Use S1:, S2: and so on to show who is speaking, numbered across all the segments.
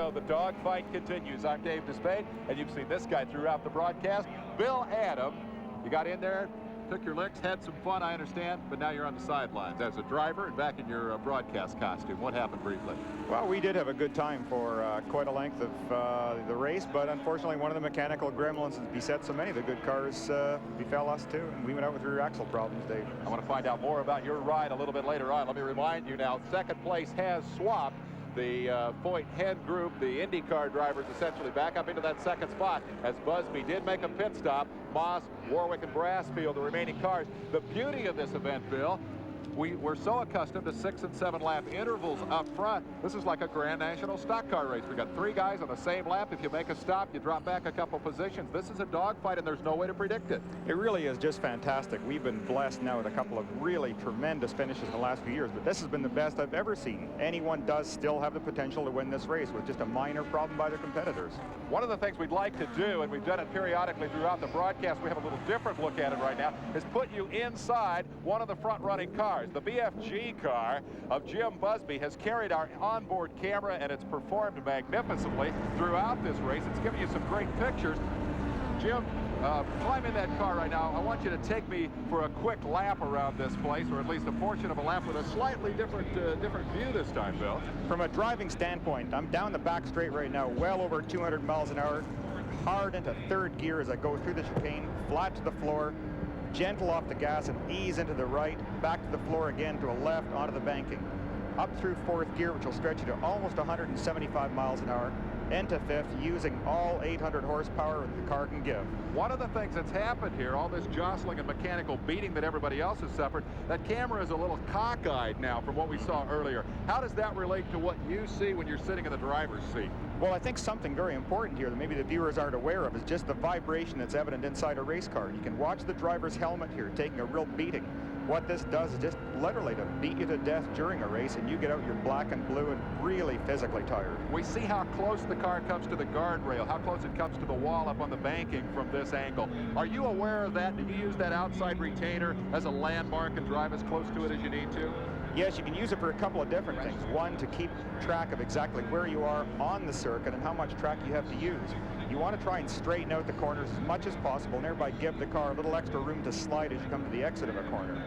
S1: go. The dogfight continues. I'm Dave Despade, and you've seen this guy throughout the broadcast. Bill Adam, you got in there, took your licks, had some fun, I understand, but now you're on the sidelines as a driver and back in your broadcast costume. What happened briefly?
S2: Well, we did have a good time for quite a length of the race, but unfortunately one of the mechanical gremlins has beset so many of the good cars befell us too, and we went out with rear axle problems, Dave.
S1: I want to find out more about your ride a little bit later on. Let me remind you now, second place has swapped. The Foyt Hen group, the IndyCar drivers, essentially back up into that second spot as Busby did make a pit stop. Moss, Warwick, and Brassfield, the remaining cars. The beauty of this event, Bill, we're so accustomed to 6- and 7-lap intervals up front. This is like a Grand National stock car race. We've got 3 guys on the same lap. If you make a stop, you drop back a couple positions. This is a dogfight, and there's no way to predict it.
S2: It really is just fantastic. We've been blessed now with a couple of really tremendous finishes in the last few years, but this has been the best I've ever seen. Anyone does still have the potential to win this race with just a minor problem by their competitors.
S1: One of the things we'd like to do, and we've done it periodically throughout the broadcast, we have a little different look at it right now, is put you inside one of the front-running cars. The BFG car of Jim Busby has carried our onboard camera, and it's performed magnificently throughout this race. It's given you some great pictures. Jim, climb in that car right now. I want you to take me for a quick lap around this place, or at least a portion of a lap with a slightly different view this time, Bill.
S2: From a driving standpoint, I'm down the back straight right now, well over 200 miles an hour, hard into third gear as I go through the chicane, flat to the floor, gentle off the gas and ease into the right, back to the floor again to a left onto the banking. Up through fourth gear, which will stretch you to almost 175 miles an hour, into fifth, using all 800 horsepower that the car can give.
S1: One of the things that's happened here, all this jostling and mechanical beating that everybody else has suffered, that camera is a little cockeyed now from what we saw earlier. How does that relate to what you see when you're sitting in the driver's seat?
S2: Well, I think something very important here that maybe the viewers aren't aware of is just the vibration that's evident inside a race car. You can watch the driver's helmet here taking a real beating. What this does is just literally to beat you to death during a race, and you get out your black and blue and really physically tired.
S1: We see how close the car comes to the guardrail, how close it comes to the wall up on the banking from this angle. Are you aware of that? Do you use that outside retainer as a landmark and drive as close to it as you need to?
S2: Yes, you can use it for a couple of different things. One, to keep track of exactly where you are on the circuit and how much track you have to use. You want to try and straighten out the corners as much as possible and thereby give the car a little extra room to slide as you come to the exit of a corner.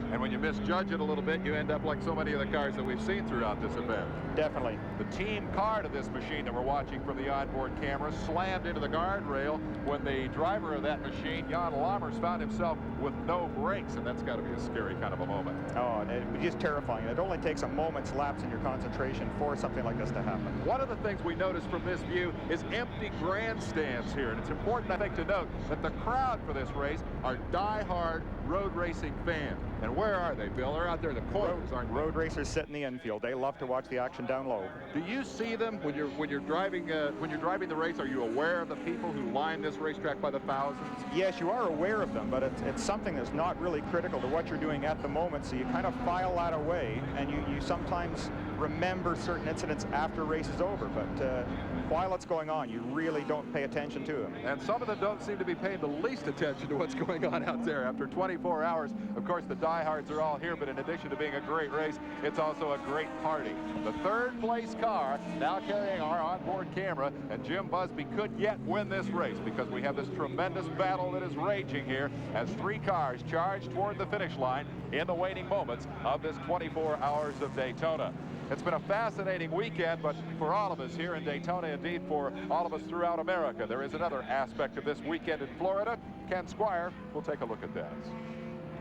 S1: And when you misjudge it a little bit, you end up like so many of the cars that we've seen throughout this event.
S2: Definitely.
S1: The team car to this machine that we're watching from the onboard camera slammed into the guardrail when the driver of that machine, Jan Lammers, found himself with no brakes, and that's got to be a scary kind of a moment.
S2: Oh, and it was just terrifying. It only takes a moment's lapse in your concentration for something like this to happen.
S1: One of the things we noticed from this view is empty grandstands here, and it's important, I think, to note that the crowd for this race are die-hard road racing fans. And where are they, Bill? They're out there in the corners, aren't they?
S2: Road racers sit in the infield. They love to watch the action down low.
S1: Do you see them when you're driving the race? Are you aware of the people who line this racetrack by the thousands?
S2: Yes, you are aware of them, but it's something that's not really critical to what you're doing at the moment. So you kind of file that away, and you sometimes remember certain incidents after race is over. But while it's going on, you really don't pay attention to them.
S1: And some of them don't seem to be paying the least attention to what's going on out there. After 24 hours, of course, the diehards are all here, but in addition to being a great race, it's also a great party. The third place car now carrying our onboard camera, and Jim Busby could yet win this race because we have this tremendous battle that is raging here as 3 cars charge toward the finish line in the waning moments of this 24 hours of Daytona. It's been a fascinating weekend, but for all of us here in Daytona, indeed for all of us throughout America, there is another aspect of this weekend in Florida. Ken Squire will take a look at that.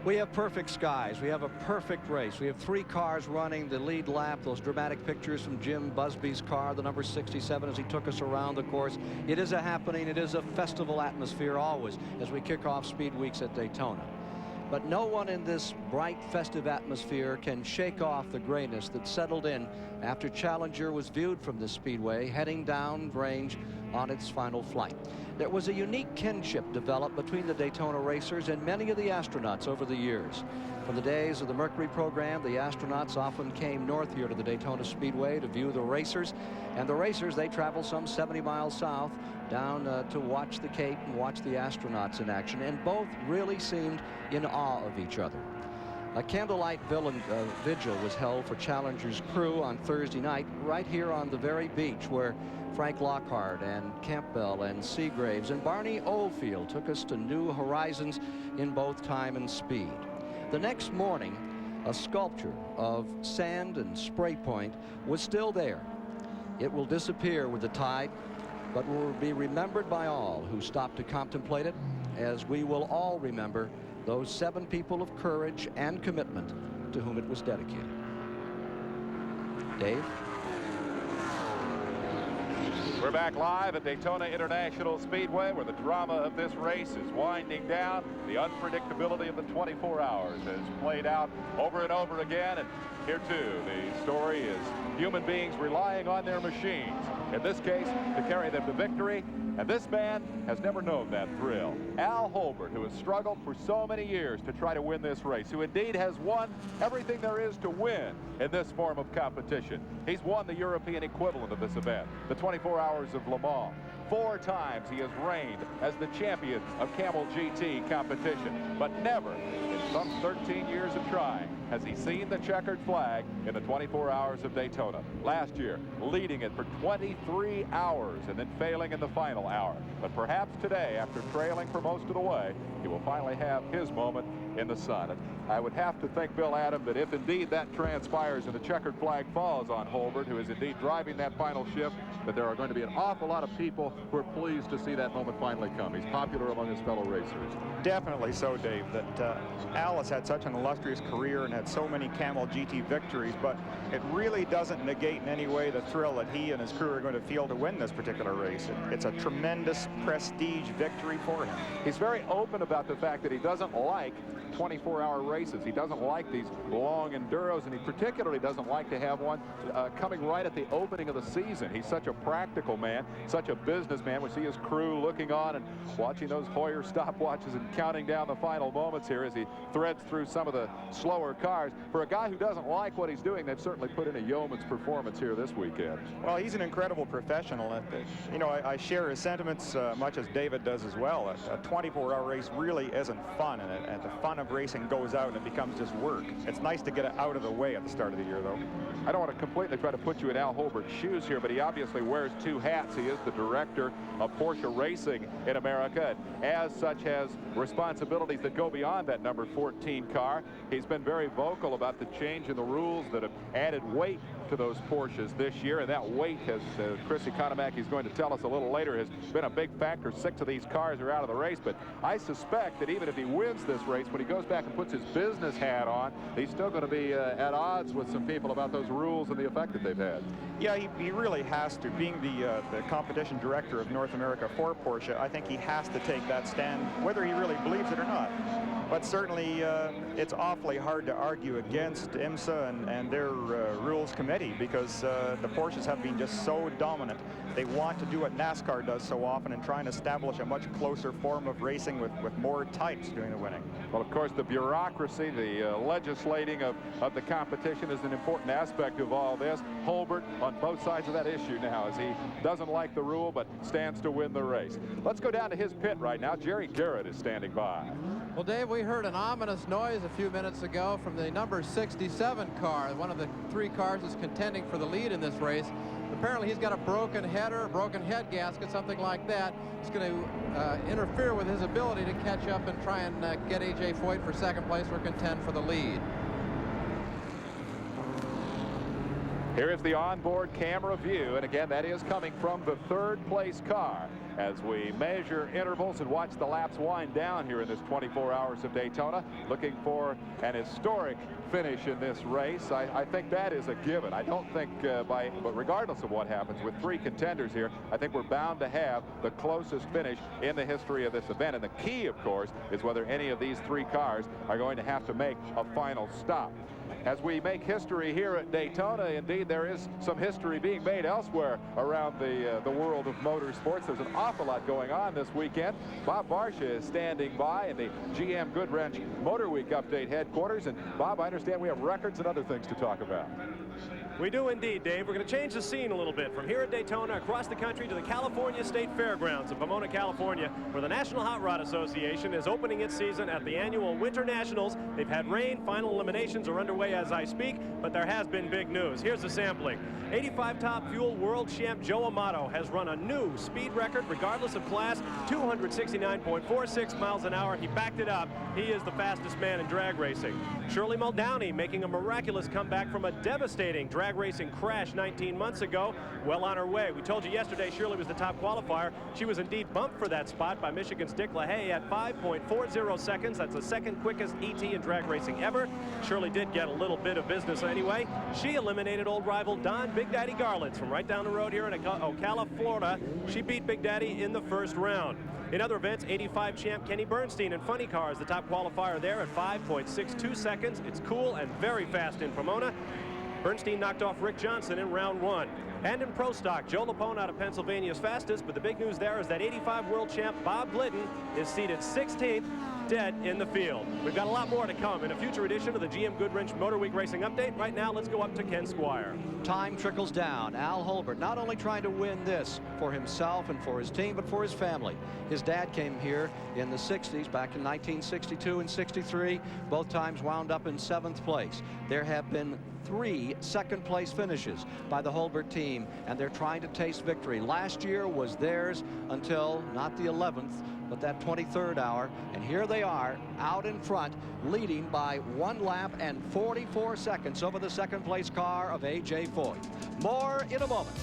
S3: We have perfect skies. We have a perfect race. We have 3 cars running the lead lap. Those dramatic pictures from Jim Busby's car, the number 67, as he took us around the course. It is a happening. It is a festival atmosphere always as we kick off Speed Weeks at Daytona. But no one in this bright, festive atmosphere can shake off the grayness that settled in after Challenger was viewed from the Speedway heading down range on its final flight. There was a unique kinship developed between the Daytona racers and many of the astronauts over the years. From the days of the Mercury program, the astronauts often came north here to the Daytona Speedway to view the racers, and the racers, they traveled some 70 miles south down to watch the Cape and watch the astronauts in action, and both really seemed in awe of each other. A candlelight vigil was held for Challenger's crew on Thursday night, right here on the very beach where Frank Lockhart and Campbell and Seagraves and Barney Oldfield took us to new horizons in both time and speed. The next morning, a sculpture of sand and spray paint was still there. It will disappear with the tide, but will be remembered by all who stopped to contemplate it, as we will all remember those 7 people of courage and commitment to whom it was dedicated. Dave?
S1: We're back live at Daytona International Speedway, where the drama of this race is winding down. The unpredictability of the 24 hours has played out over and over again. And here, too, the story is human beings relying on their machines, in this case, to carry them to victory. And this man has never known that thrill. Al Holbert, who has struggled for so many years to try to win this race, who indeed has won everything there is to win in this form of competition. He's won the European equivalent of this event, the 24 Hours of Le Mans. 4 times he has reigned as the champion of Camel GT competition, but never in some 13 years of trying has he seen the checkered flag in the 24 Hours of Daytona. Last year, leading it for 23 hours and then failing in the final hour. But perhaps today, after trailing for most of the way, he will finally have his moment in the sun. And I would have to think, Bill Adam, that if indeed that transpires and the checkered flag falls on Holbert, who is indeed driving that final shift, that there are going to be an awful lot of people who are pleased to see that moment finally come. He's popular among his fellow racers.
S2: Definitely so, Dave. That Al has had such an illustrious career and had so many Camel GT victories, but it really doesn't negate in any way the thrill that he and his crew are going to feel to win this particular race. It's a tremendous prestige victory for him.
S1: He's very open about the fact that he doesn't like 24-hour races. He doesn't like these long enduros, and he particularly doesn't like to have one coming right at the opening of the season. He's such a practical man, such a businessman. We see his crew looking on and watching those Hoyer stopwatches and counting down the final moments here as he threads through some of the slower cars. For a guy who doesn't like what he's doing, they've certainly put in a yeoman's performance here this weekend.
S2: Well, he's an incredible professional. You know, I share his sentiments much as David does as well. A 24-hour race really isn't fun, and the fun of racing goes out and it becomes just work. It's nice to get it out of the way at the start of the year, though.
S1: I don't want to completely try to put you in Al Holbert's shoes here, but he obviously wears 2 hats. He is the director of Porsche Racing in America, and as such has responsibilities that go beyond that number 14 car. He's been very vocal about the change in the rules that have added weight to those Porsches this year, and that weight has, Chris Economaki is going to tell us a little later, has been a big factor. 6 of these cars are out of the race, but I suspect that even if he wins this race, when he goes back and puts his business hat on, he's still going to be at odds with some people about those rules and the effect that they've had.
S2: Yeah, he really has to. Being the competition director of North America for Porsche, I think he has to take that stand, whether he really believes it or not. But certainly, it's awfully hard to argue against IMSA and their rules committee, because the Porsches have been just so dominant. They want to do what NASCAR does so often and try and establish a much closer form of racing with more types doing the winning.
S1: Well, of course, the bureaucracy, the legislating of the competition is an important aspect of all this. Holbert on both sides of that issue now, as he doesn't like the rule but stands to win the race. Let's go down to his pit right now. Jerry Garrett is standing by.
S4: Well, Dave, we heard an ominous noise a few minutes ago from the number 67 car, one of the 3 cars that's contending for the lead in this race. Apparently, he's got a broken header, broken head gasket, something like that. It's going to interfere with his ability to catch up and try and get A.J. Foyt for second place or contend for the lead.
S1: Here is the onboard camera view, and again, that is coming from the 3rd place car as we measure intervals and watch the laps wind down here in this 24 Hours of Daytona, looking for an historic finish in this race. I think that is a given. I don't think but regardless of what happens with 3 contenders here, I think we're bound to have the closest finish in the history of this event. And the key, of course, is whether any of these 3 cars are going to have to make a final stop. As we make history here at Daytona, indeed, there is some history being made elsewhere around the world of motorsports. There's an awful lot going on this weekend. Bob Barsha is standing by in the GM Goodwrench Motor Week Update headquarters. And Bob, I understand we have records and other things to talk about.
S5: We do indeed, Dave. We're going to change the scene a little bit from here at Daytona across the country to the California State Fairgrounds in Pomona, California, where the National Hot Rod Association is opening its season at the annual Winter Nationals. They've had rain. Final eliminations are underway as I speak, but there has been big news. Here's the sampling. 85 Top Fuel world champ Joe Amato has run a new speed record regardless of class, 269.46 miles an hour. He backed it up. He is the fastest man in drag racing. Shirley Muldowney making a miraculous comeback from a devastating drag racing crash 19 months ago. Well on her way. We told you yesterday Shirley was the top qualifier. She was indeed bumped for that spot by Michigan's Dick LaHaye at 5.40 seconds. That's the second quickest ET in drag racing ever. Shirley did get a little bit of business anyway. She eliminated old rival Don Big Daddy Garlitz from right down the road here in Ocala, Florida. She beat Big Daddy in the first round. In other events, 85 champ Kenny Bernstein in funny cars, the top qualifier there at 5.62 seconds. It's cool and very fast in Pomona. Bernstein knocked off Rick Johnson in round 1. And in pro stock, Joe Lapone out of Pennsylvania is fastest, but the big news there is that 85 world champ Bob Glidden is seated 16th, dead in the field. We've got a lot more to come in a future edition of the GM Goodwrench Motor Week Racing Update. Right now, let's go up to Ken Squire.
S3: Time trickles down. Al Holbert not only trying to win this for himself and for his team, but for his family. His dad came here in the 60s, back in 1962 and 63. Both times wound up in 7th place. There have been 3 second-place finishes by the Holbert team, and they're trying to taste victory. Last year was theirs until not the 11th, but that 23rd hour, and here they are out in front, leading by 1 lap and 44 seconds over the second-place car of A.J. Foyt. More in a moment.